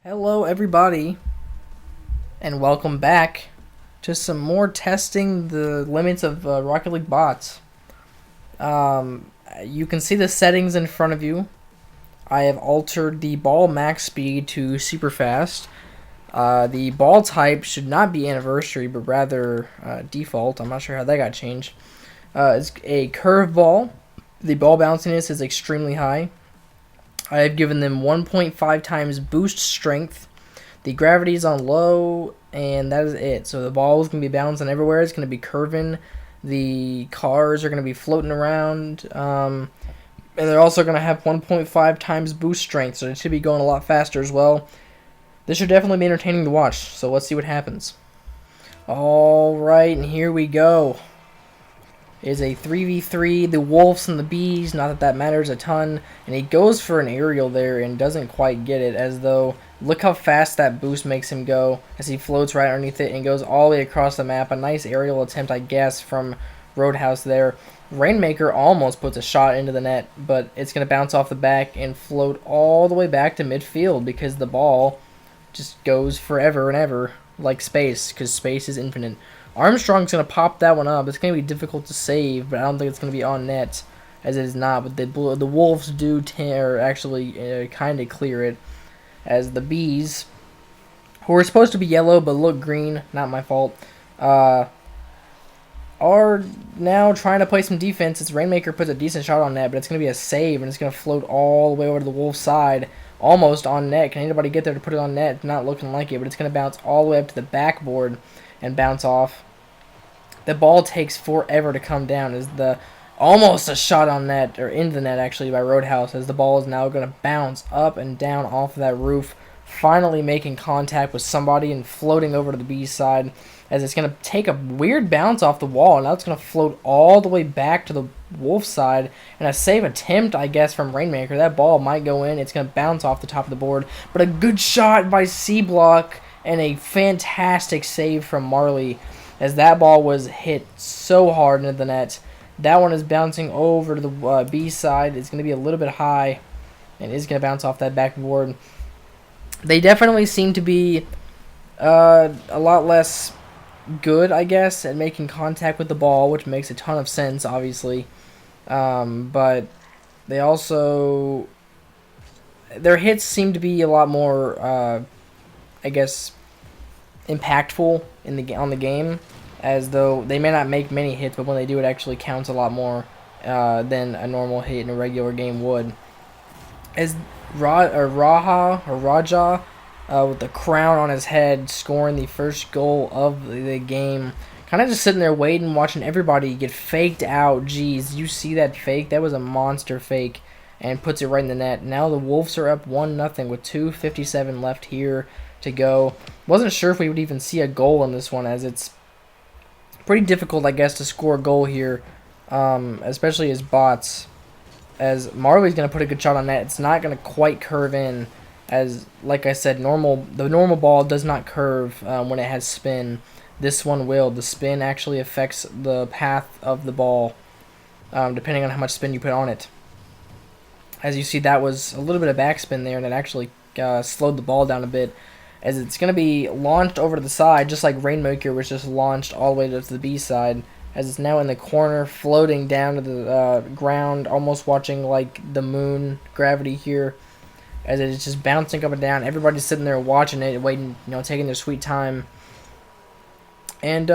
Hello, everybody, and welcome back to some more testing the limits of Rocket League bots. You can see the settings in front of you. I have altered the ball max speed to super fast. The ball type should not be anniversary, but rather default. I'm not sure how that got changed. It's a curve ball. The ball bounciness is extremely high. I have given them 1.5 times boost strength. The gravity is on low, and that is it. So the ball is going to be bouncing everywhere. It's going to be curving. The cars are going to be floating around. And they're also going to have 1.5 times boost strength, so it should be going a lot faster as well. This should definitely be entertaining to watch, so let's see what happens. Alright, and here we go. It is a 3v3, the Wolves and the Bees, not that that matters a ton, and he goes for an aerial there and doesn't quite get it, as though, look how fast that boost makes him go, as he floats right underneath it and goes all the way across the map. A nice aerial attempt, I guess, from Roadhouse there. Rainmaker almost puts a shot into the net, but it's going to bounce off the back and float all the way back to midfield, because the ball just goes forever and ever, like space, because space is infinite. Armstrong's going to pop that one up. It's going to be difficult to save, but I don't think it's going to be on net, as it is not. But the Wolves do actually kind of clear it, as the Bees, who are supposed to be yellow but look green, not my fault, are now trying to play some defense. As Rainmaker puts a decent shot on net, but it's going to be a save, and it's going to float all the way over to the Wolves' side, almost on net. Can anybody get there to put it on net? It's not looking like it, but it's going to bounce all the way up to the backboard and bounce off. The ball takes forever to come down, as almost a shot on net, or into the net actually, by Roadhouse, as the ball is now going to bounce up and down off of that roof, finally making contact with somebody and floating over to the B side, as it's going to take a weird bounce off the wall, and now it's going to float all the way back to the Wolf side, and a save attempt, I guess, from Rainmaker. That ball might go in. It's going to bounce off the top of the board, but a good shot by C-Block, and a fantastic save from Marley, as that ball was hit so hard into the net. That one is bouncing over to the B side. It's going to be a little bit high, and is going to bounce off that backboard. They definitely seem to be a lot less good, I guess, at making contact with the ball, which makes a ton of sense, obviously. But they also, their hits seem to be a lot more, I guess, impactful on the game, as though they may not make many hits, but when they do, it actually counts a lot more than a normal hit in a regular game would. As Raja with the crown on his head, scoring the first goal of the game, kind of just sitting there waiting, watching everybody get faked out. Jeez, you see that fake? That was a monster fake, and puts it right in the net. Now the Wolves are up 1-0 with 2:57 left here to go. Wasn't sure if we would even see a goal in this one, as it's pretty difficult, I guess, to score a goal here, especially as bots. As Marley's going to put a good shot on net. It's not going to quite curve in, as, like I said, the normal ball does not curve when it has spin. This one will. The spin actually affects the path of the ball, depending on how much spin you put on it. As you see, that was a little bit of backspin there, and it actually slowed the ball down a bit, as it's going to be launched over to the side, just like Rainmaker was just launched all the way to the B side, as it's now in the corner, floating down to the ground, almost watching like the moon gravity here, as it's just bouncing up and down. Everybody's sitting there watching it, waiting, taking their sweet time. And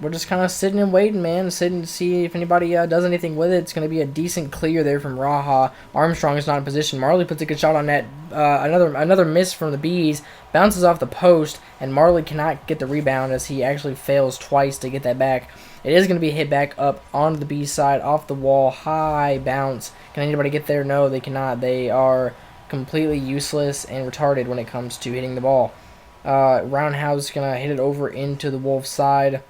we're just kind of sitting and waiting, man. Sitting to see if anybody does anything with it. It's going to be a decent clear there from Raha. Armstrong is not in position. Marley puts a good shot on net. Another miss from the Bees. Bounces off the post, and Marley cannot get the rebound, as he actually fails twice to get that back. It is going to be hit back up onto the B side, off the wall, high bounce. Can anybody get there? No, they cannot. They are completely useless and retarded when it comes to hitting the ball. Roundhouse is going to hit it over into the Wolves side,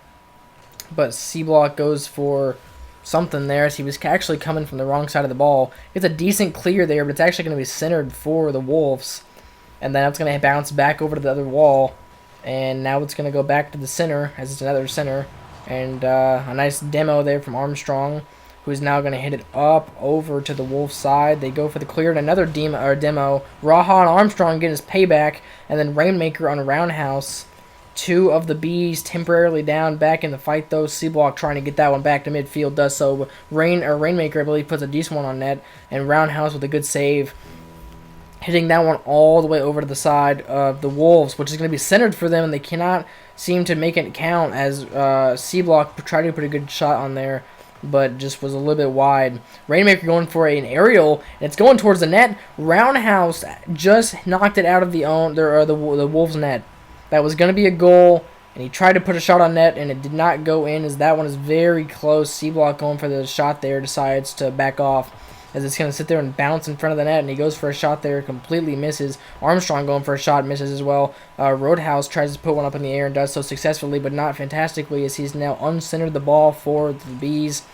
but C-Block goes for something there, as he was actually coming from the wrong side of the ball. It's a decent clear there, but it's actually going to be centered for the Wolves, and then it's going to bounce back over to the other wall, and now it's going to go back to the center, as it's another center, and a nice demo there from Armstrong. who's now going to hit it up over to the Wolf side. They go for the clear, and another demo. Raha and Armstrong getting his payback, and then Rainmaker on Roundhouse. Two of the Bees temporarily down, back in the fight though. C-Block trying to get that one back to midfield, does so. But Rainmaker, I believe, puts a decent one on net, and Roundhouse with a good save, hitting that one all the way over to the side of the Wolves, which is going to be centered for them, and they cannot seem to make it count as C-Block tried to put a good shot on there, but just was a little bit wide. Rainmaker going for an aerial, and it's going towards the net. Roundhouse just knocked it out of the Wolves' net. That was going to be a goal, and he tried to put a shot on net, and it did not go in, as that one is very close. C-Block going for the shot there, decides to back off, as it's going to sit there and bounce in front of the net, and he goes for a shot there, completely misses. Armstrong going for a shot, misses as well. Roadhouse tries to put one up in the air and does so successfully, but not fantastically, as he's now uncentered the ball for the Bees.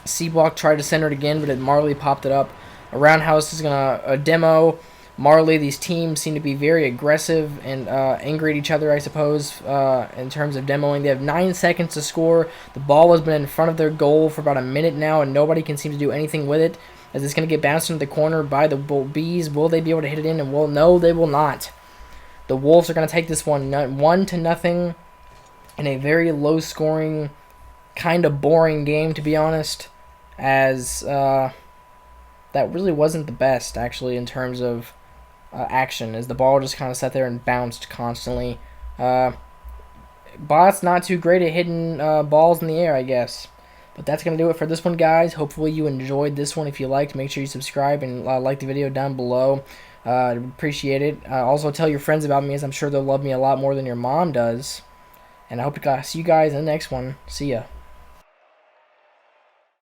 C-Block tried to center it again, but Marley popped it up. A Roundhouse is going to demo Marley. These teams seem to be very aggressive and angry at each other, I suppose, in terms of demoing. They have 9 seconds to score. The ball has been in front of their goal for about a minute now, and nobody can seem to do anything with it, as it's going to get bounced into the corner by the Bees. Will they be able to hit it in? And no, they will not. The Wolves are going to take this one 1-0 in a very low-scoring, kind of boring game, to be honest, as that really wasn't the best, actually, in terms of action, as the ball just kind of sat there and bounced constantly. Bot's not too great at hitting balls in the air, I guess. But that's going to do it for this one, guys. Hopefully you enjoyed this one. If you liked, make sure you subscribe and like the video down below. Appreciate it. Also, tell your friends about me, as I'm sure they'll love me a lot more than your mom does. And I hope to see you guys in the next one. See ya.